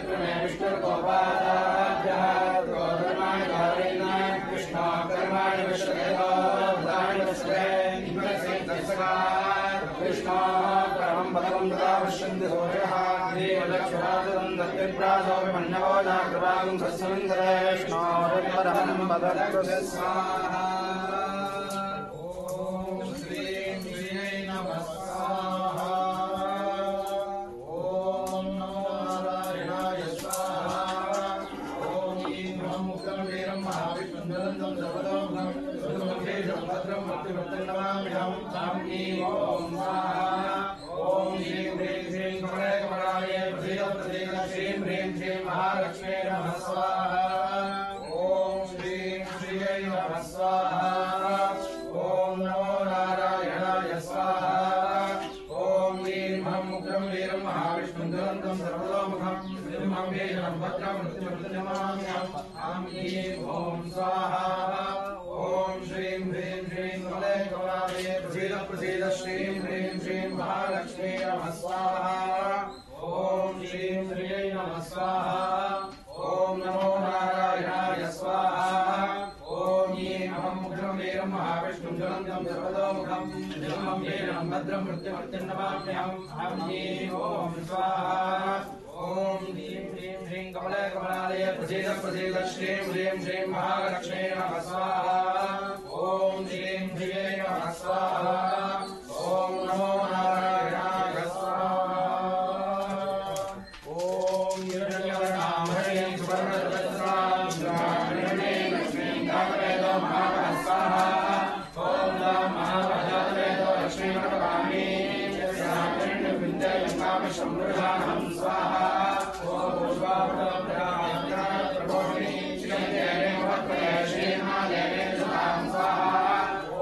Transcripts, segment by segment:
क्रमे विष्णुर्गोपादाभ्यः गोधर्माणि धारयेन कृष्णा कर्माणि विश्वदेवानि वसते इंद्रसे दर्शकात् कृष्णा परमं पदं तदा पश्यन्ति सूर्यः देवलक्ष्मणादं दत्तिप्रासोऽपि मन्यवो जाग्रवागं सस्यमिन्द्रे कृष्णा परमं पदं स्वाहा महालक्ष्मी नमः स्वाहा ओम श्रीं श्रीयै नमः स्वाहा ओम नमो नारायणाय स्वाहा ओम ह्रीं महं उग्रं वीरं महाविष्णुं दुरन्तं सर्वतोमुखं सिंहं वेदनं भद्रं मृत्युमृत्युंजयमाम्यहम् आं ह्रीं ॐ स्वाहा ओम श्रीं ह्रीं श्रीं कमले कमलालये प्रसीद प्रसीद श्रीं ह्रीं श्रीं महालक्ष्मी नमः स्वाहा ओम श्रीं श्रीयै नमः स्वाहा ओम नमो नारायणाय स्वाहा ओम ह्रीं महं उग्रं वीरं महाविष्णुं ज्वलन्तं सर्वतोमुखं सिंहं वेदनं भद्रं मृत्युमृत्युंजयमाम्यहम् आं ह्रीं ॐ स्वाहा ओम ह्रीं ह्रीं श्रीं कमले कमलालये प्रसीद प्रसीद श्रीं ह्रीं श्रीं महालक्ष्मी नमः स्वाहा ओम श्रीं श्रीयै नमः स्वाहा ओम नमो नारायणाय स्वाहा ओम हिरण्यवर्णामणि सुवर्णरत्नां ब्राह्मणे लक्ष्मीं दातवेदो महाभस्वाहा ओम नमः महाभजातवेदो लक्ष्मीमपगामी यस्यां हिरण्यविद्यं कामशम्भुजानं स्वाहा ओम पुष्पावृतप्रदायन्त्राय प्रबोधिनी श्रीदेवे भवत्वये श्रीमहादेवे सुतां स्वाहा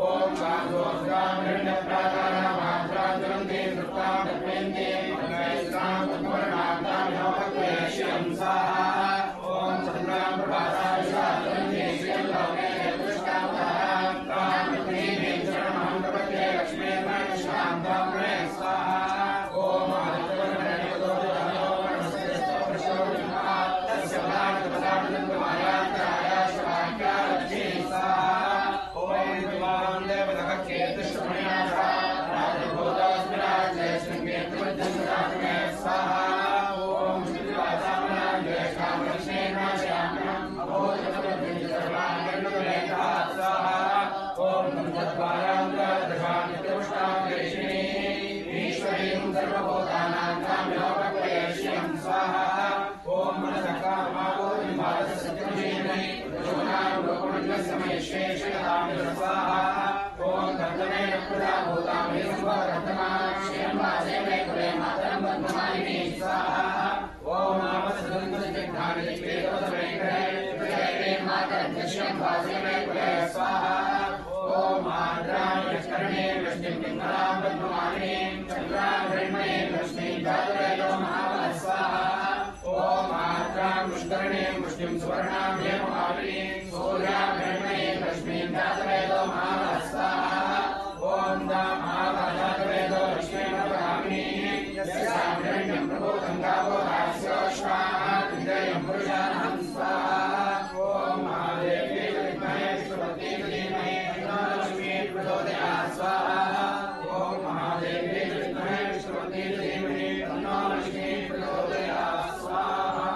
ओम गान्धोग्रां हिरण्यप्राकारामात्रां ज्वलन्तीं नृत्तां दत्मेन्तीं तन्वैस्त्रां तत्पूर्णां भवत्वये श्रियं स्वाहा ओम चन्द्रां प्रभासां ज्वलन्तीं श्रियं लोके पुष्टां तारां तां पृथ्वीं शरणमहं प्रपद्ये लक्ष्मीर्मणिष्ठां तां प्रणय स्वाहा ओम आदित्यवर्णो तस्य पदार्थपदार्थमायात्याय शिवाख्या लक्ष्मी स्वाहा ओम विद्वान् देवतः कीर्तिश्रमण्याः राजभूतस्मिराज्ये शृङ्गेतुमध्यन्तरात्मे स्वाहा ओम श्रीवासाम्नां ज्येष्ठां लक्ष्मीर्नाशयाम्यहम् अभूतमद्भिर्वाङ्गण्डुलेखा स्वाहा ओम तद्वारान्द्रदशां नित्यपुष्टां केशिनी ईश्वरीं सर्वभूतानां काम्योपक्वये श्रियं स्वाहा ओम मनसकामावोतिं भारतसत्यमजीवने योनां लोकमण्डलस्य महेश्वेशयतां स्वाहा ओम कर्तमेन प्रदा भूतां मे संभवरतमा श्रियं वासे मे कुले मातरं पद्ममालिनी स्वाहा ओम नामसदन्तजग्धानि वेदवदवेङ्कटे जयते मातरं श्रियं वासे मे कुले स्वाहा ओम आद्रां यस्कर्णे लक्ष्मीं पिङ्गलां पद्ममालिनीं चन्द्रां हिरण्मयीं लक्ष्मीं जातवेदो महाबलः स्वाहा ओम आद्रां पुष्करणीं पुष्टिं सुवर्णां हेममालिनीं सूर्यां हिरण्मयीं लक्ष्मीं जातवेदो महाबलः स्वाहा ओम दां महाजातवेदो लक्ष्मीमपगामिनीं यस्यां हिरण्यं प्रभूतं गावो दास्योष्मात् विजयं पुरुषाणं स्वाहा ओम महादेवी विद्महे विष्णुपत्नी धीमहि लक्ष्मी प्रचोदयात् स्वाहा ओम महादेवी विद्महे विष्णुपत्नी धीमहि तन्नो लक्ष्मी प्रचोदयात् स्वाहा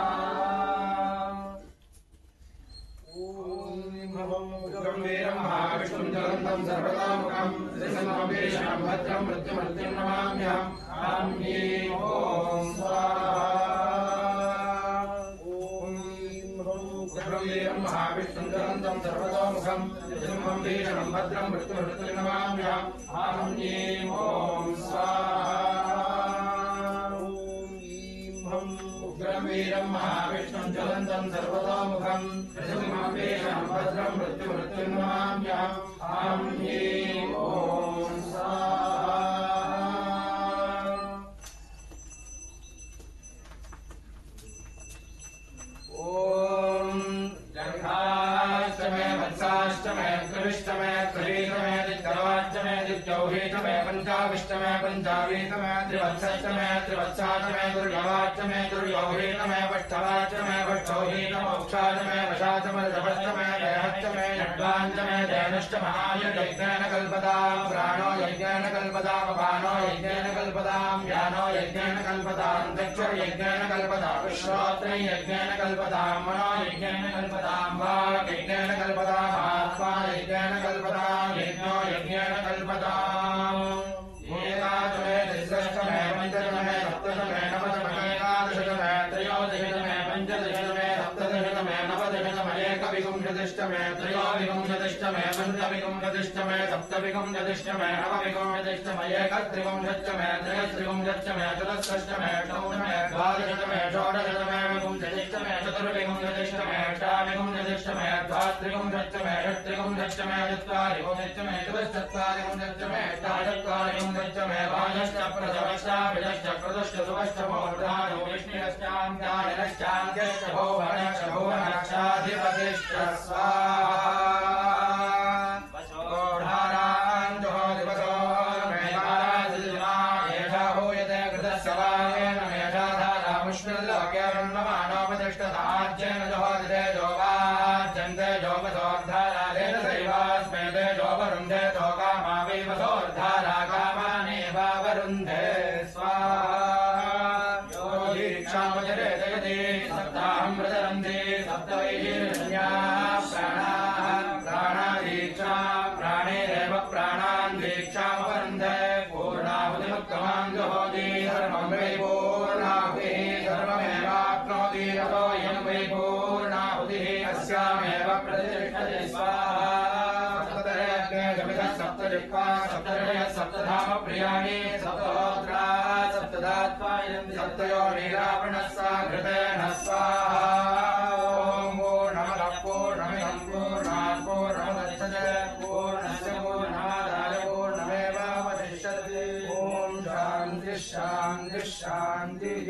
ओम भवं उग्रं वीरं महाविष्णुं ज्वलन्तं सर्वतोमुखं त्रिसमवेशनं भद्रं मृत्युमृत्युं नमाम्यहम् आं ह्रीं ॐ स्वाहा ओम उग्रं वीरं महाविष्णुं ज्वलन्तं सर्वतोमुखं त्रिसमं वीरं भद्रं मृत्युमृत्युं नमाम्यहम् आं ह्रीं ॐ स्वाहा उग्रं वीरं महाविष्णुं ज्वलन्तं सर्वतोमुखं त्रिसमं वीरं भद्रं मृत्युमृत्युं नमाम्यहम् आं ह्रीं ॐ स्वाहा ओम जन्माष्टमे वत्साष्टमे कृष्णमे कृष्णमे दिक्करवाष्टमे दिक्यो चौहीतमे पंचाविष्टमे पंचावीतमे त्रिवत्सष्टमे त्रिवत्सातमे दुर्यवाच्यमे दुर्योहीतमे पष्टवाच्यमे पष्टौहीतमोक्षाचमे वशाचमे जपष्टमे देहच्यमे षड्वाञ्चमे देनुष्टमहाय यज्ञेन कल्पतां प्राणो यज्ञेन कल्पतां अपानो यज्ञेन कल्पतां व्यानो यज्ञेन कल्पतां दक्षर यज्ञेन कल्पतां श्रोत्रे यज्ञेन कल्पतां मनो यज्ञेन कल्पतां वाक् यज्ञेन कल्पतां आत्मा यज्ञेन कल्पतां यज्ञो यज्ञेन कल्पतां एकादशमे त्रिदशमे पञ्चदशमे सप्तदशमे नवदशमे एकादशमे त्रयोदशमे पञ्चदशमे सप्तदशमे नवदशमे एकविंशतिष्टमे त्रयोविंशतिष्टमे पञ्चविंशतिष्टमे सप्तविंशतिष्टमे नवविंशतिष्टमे एकत्रिविंशतिष्टमे त्रयस्त्रिविंशतिष्टमे चतुष्षष्टमे अष्टमे द्वादशमे षोडशमे विंशतिष्टमे चतुर्विंशतिष्टमे अष्टाविंशतिष्टमे द्वात्रिविंशतिष्टमे षट्त्रिविंशतिष्टमे चत्वारिविंशतिष्टमे चतुश्चत्वारिविंशतिष्टमे अष्टाचत्वारिविंशतिष्टमे वाजश्च प्रदश्च सुवश्च मोर्धानो विष्णुश्चान्त्यायनश्चान्त्यश्च भुवनश्च भुवनक्षाधिपतिश्च सप्तधाम प्रियाणि सप्तहोत्रा सप्तदात्वायं सप्तयो नीरावणस्सा घृतेन स्वाहा ॐ पूर्णमदः पूर्णमिदं पूर्णात् पूर्णमुदच्यते पूर्णस्य पूर्णमादाय पूर्णमेवावशिष्यते ॐ शान्तिः शान्तिः शान्तिः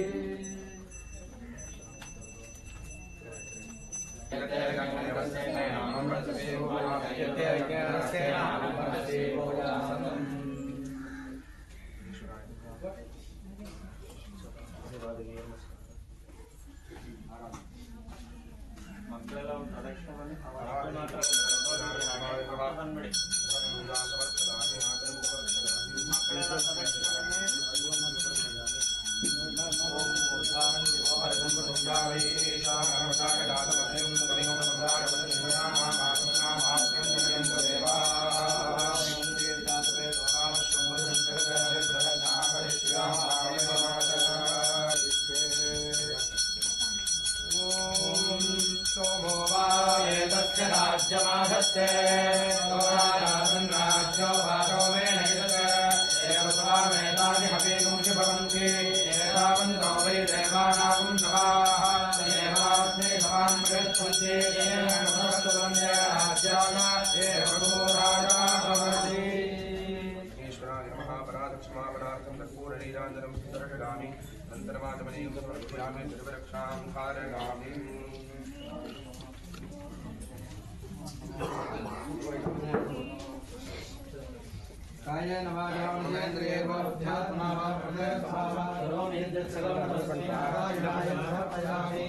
कायेन वाचा मनसेन्द्रियैर्वा बुद्ध्यात्मना वा प्रकृतिस्वभावा करोमि यद्यत् सकलं तस्मै नारायणाय समर्पयामि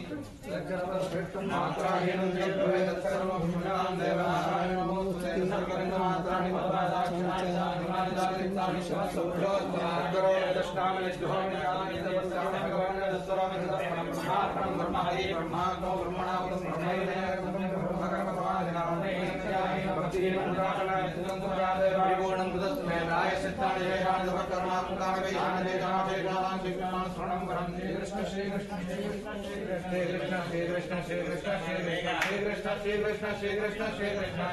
मात्राहीनं यद्भवेत् तत्सर्वं भूम्यां देवनारायण नमोस्तुते सर्वलिङ्गमात्राणि मत्वादाक्षिणानि शिवस्वभ्योत्तरार्गरो यदष्टामि यद्भवामि तपस्यामि भगवान् दत्तरामि तत्परं ब्रह्मार्पणं ब्रह्म हरि ब्रह्मात्मो ब्रह्मणावतं ब्रह्मैवेन परिपूर्णं कृतस्मै प्रायश्चित्तानि शेषाणि सर्वकर्मात्मकानि वैशानि देशानां शिक्षाणां स्वर्णं वरं श्रीकृष्ण श्रीकृष्ण श्रीकृष्ण श्रीकृष्ण श्रीकृष्ण श्रीकृष्ण श्रीकृष्ण श्रीकृष्ण श्रीकृष्ण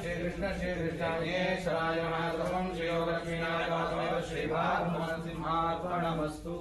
श्रीकृष्ण श्रीकृष्ण येश्वराय नमः सर्वं श्रीयोगलक्ष्मीनाथाय श्रीभागवतं सिंहार्पणमस्तु।